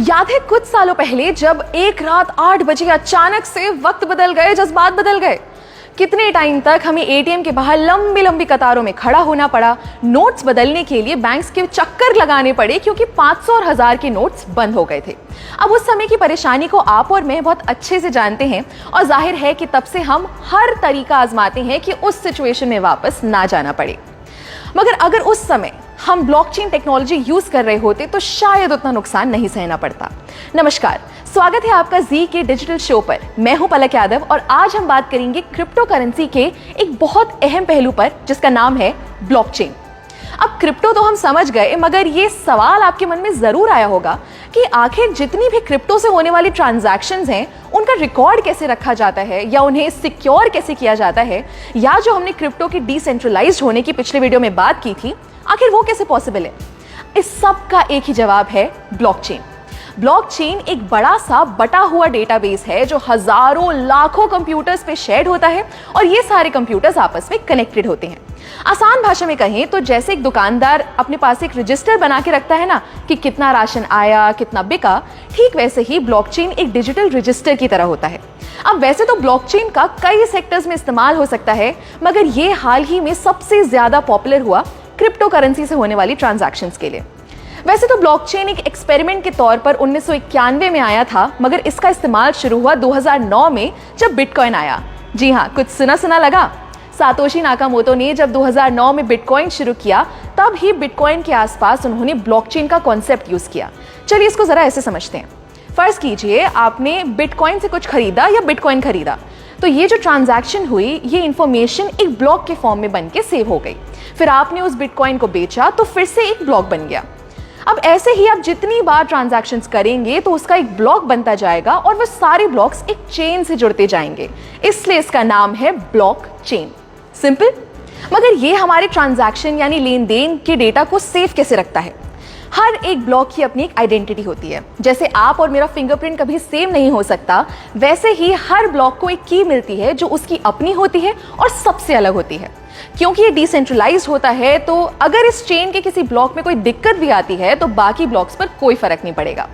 याद है कुछ सालों पहले जब एक रात 8 बजे अचानक से वक्त बदल गए, जज्बात बदल गए। कितने टाइम तक हमें एटीएम के बाहर लंबी लंबी कतारों में खड़ा होना पड़ा, नोट्स बदलने के लिए बैंक्स के चक्कर लगाने पड़े क्योंकि 500 और 1000 के नोट्स बंद हो गए थे। अब उस समय की परेशानी को आप और मैं बहुत अच्छे से जानते हैं और जाहिर है कि तब से हम हर तरीका आजमाते हैं कि उस सिचुएशन में वापस ना जाना पड़े। मगर अगर उस समय हम ब्लॉकचेन टेक्नोलॉजी यूज कर रहे होते तो शायद उतना नुकसान नहीं सहना पड़ता। नमस्कार, स्वागत है आपका जी के डिजिटल शो पर। मैं हूं पलक यादव और आज हम बात करेंगे क्रिप्टो करेंसी के एक बहुत अहम पहलू पर जिसका नाम है ब्लॉकचेन। अब क्रिप्टो तो हम समझ गए, मगर ये सवाल आपके मन में जरूर आया होगा कि आखिर जितनी भी क्रिप्टो से होने वाली ट्रांजैक्शंस हैं उनका रिकॉर्ड कैसे रखा जाता है या उन्हें सिक्योर कैसे किया जाता है, या जो हमने क्रिप्टो के डिसेंट्रलाइज्ड होने की पिछले वीडियो में बात की थी, आखिर वो कैसे पॉसिबल है। इस सब का एक ही जवाब है ब्लॉकचेन। ब्लॉकचेन एक बड़ा सा बटा हुआ डेटाबेस है जो हजारों लाखों कंप्यूटर्स पे शेयर्ड होता है और ये सारे कंप्यूटर्स आपस में कनेक्टेड होते हैं। आसान भाषा में कहें तो जैसे एक दुकानदार अपने पास एक रजिस्टर बना के रखता है ना कि कितना राशन आया, कितना बिका, ठीक वैसे ही ब्लॉकचेन एक डिजिटल रजिस्टर की तरह होता है। अब वैसे तो ब्लॉकचेन का कई सेक्टर्स में इस्तेमाल हो सकता है, मगर ये हाल ही में सबसे ज्यादा पॉपुलर हुआ क्रिप्टो करेंसी से होने वाली ट्रांजैक्शंस के लिए। वैसे तो ब्लॉकचेन एक एक्सपेरिमेंट के तौर पर 1991 में आया था, मगर इसका इस्तेमाल शुरू हुआ 2009 में जब बिटकॉइन आया। जी हाँ, कुछ सुना सुना लगा। सातोशी नाकामोटो ने जब 2009 में बिटकॉइन शुरू किया, तब ही बिटकॉइन के आसपास उन्होंने ब्लॉकचेन का कॉन्सेप्ट यूज किया। चलिए इसको जरा ऐसे समझते हैं। फर्ज कीजिए आपने बिटकॉइन से कुछ खरीदा या बिटकॉइन खरीदा, तो ये जो ट्रांजैक्शन हुई, ये इंफॉर्मेशन एक ब्लॉक के फॉर्म में बन के सेव हो गई। फिर आपने उस बिटकॉइन को बेचा तो फिर से एक ब्लॉक बन गया। अब ऐसे ही आप जितनी बार ट्रांजैक्शंस करेंगे तो उसका एक ब्लॉक बनता जाएगा और वो सारे ब्लॉक्स एक चेन से जुड़ते जाएंगे, इसलिए इसका नाम है ब्लॉकचेन। सिंपल। मगर ये हमारे ट्रांजैक्शन यानी लेन देन के डेटा को सेव कैसे रखता है? हर एक ब्लॉक की अपनी एक आइडेंटिटी होती है। जैसे आप और मेरा फिंगरप्रिंट कभी सेम नहीं हो सकता, वैसे ही हर ब्लॉक को एक की मिलती है जो उसकी अपनी होती है और सबसे अलग होती है। क्योंकि ये डिसेंट्रलाइज्ड होता है, तो अगर इस चेन के किसी ब्लॉक में कोई दिक्कत भी आती है तो बाकी ब्लॉक्स पर कोई फर्क नहीं पड़ेगा।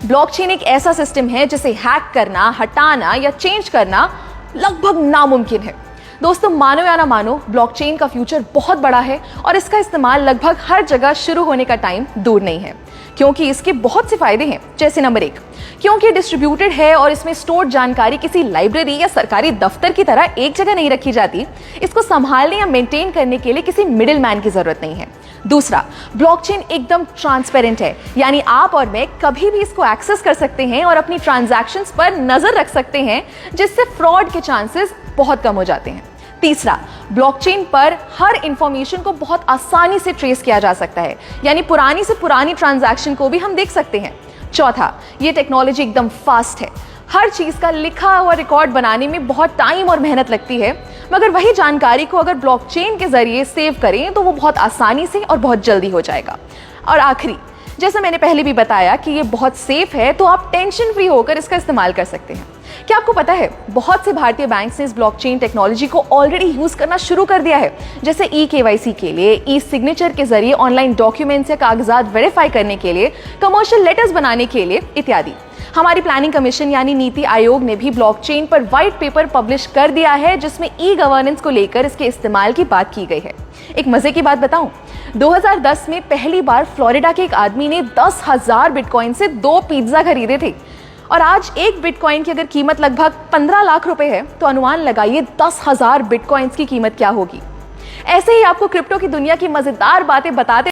ब्लॉकचेन एक ऐसा सिस्टम है जिसे हैक करना, हटाना या चेंज करना लगभग नामुमकिन है। दोस्तों, मानो या ना मानो, ब्लॉकचेन का फ्यूचर बहुत बड़ा है और इसका इस्तेमाल लगभग हर जगह शुरू होने का टाइम दूर नहीं है, क्योंकि इसके बहुत से फायदे हैं। जैसे नंबर 1, क्योंकि डिस्ट्रीब्यूटेड है और इसमें स्टोर्ड जानकारी किसी लाइब्रेरी या सरकारी दफ्तर की तरह एक जगह नहीं रखी जाती। इसको संभालने या मेंटेन करने के लिए किसी मिडिल मैन की जरूरत नहीं है। दूसरा, ब्लॉकचेन एकदम ट्रांसपेरेंट है, यानी आप और मैं कभी भी इसको एक्सेस कर सकते हैं और अपनी ट्रांजैक्शंस पर नजर रख सकते हैं, जिससे फ्रॉड के चांसेस बहुत कम हो जाते हैं। तीसरा, ब्लॉकचेन पर हर इंफॉर्मेशन को बहुत आसानी से ट्रेस किया जा सकता है, यानी पुरानी से पुरानी ट्रांजैक्शन को भी हम देख सकते हैं। चौथा, ये टेक्नोलॉजी एकदम फास्ट है। हर चीज का लिखा हुआ रिकॉर्ड बनाने में बहुत टाइम और मेहनत लगती है, मगर वही जानकारी को अगर ब्लॉकचेन के जरिए सेव करें तो वो बहुत आसानी से और बहुत जल्दी हो जाएगा। और आखिरी, जैसा मैंने पहले भी बताया कि ये बहुत सेफ है, तो आप टेंशन फ्री होकर इसका इस्तेमाल कर सकते हैं। क्या आपको पता है, बहुत से भारतीय बैंक्स ने इस ब्लॉकचेन टेक्नोलॉजी को ऑलरेडी यूज करना शुरू कर दिया है, जैसे ई-केवाईसी के लिए, ई सिग्नेचर के जरिए ऑनलाइन डॉक्यूमेंट्स या कागजात वेरीफाई करने के लिए, कमर्शियल लेटर्स बनाने के लिए इत्यादि। हमारी प्लानिंग कमीशन यानी नीति आयोग ने भी ब्लॉकचेन पर व्हाइट पेपर पब्लिश कर दिया है, जिसमें ई गवर्नेंस को लेकर इसके इस्तेमाल की बात की गई है। एक मजे की बात बताऊं, 2010 में पहली बार फ्लोरिडा के एक आदमी ने 10,000 बिटकॉइन से 2 पिज्जा खरीदे थे, और आज एक बिटकॉइन की अगर कीमत लगभग 15 लाख रुपए है, तो अनुमान लगाइए 10,000 बिटकॉइंस की कीमत क्या होगी। ऐसे ही आपको क्रिप्टो की दुनिया की मजेदार बातें बताते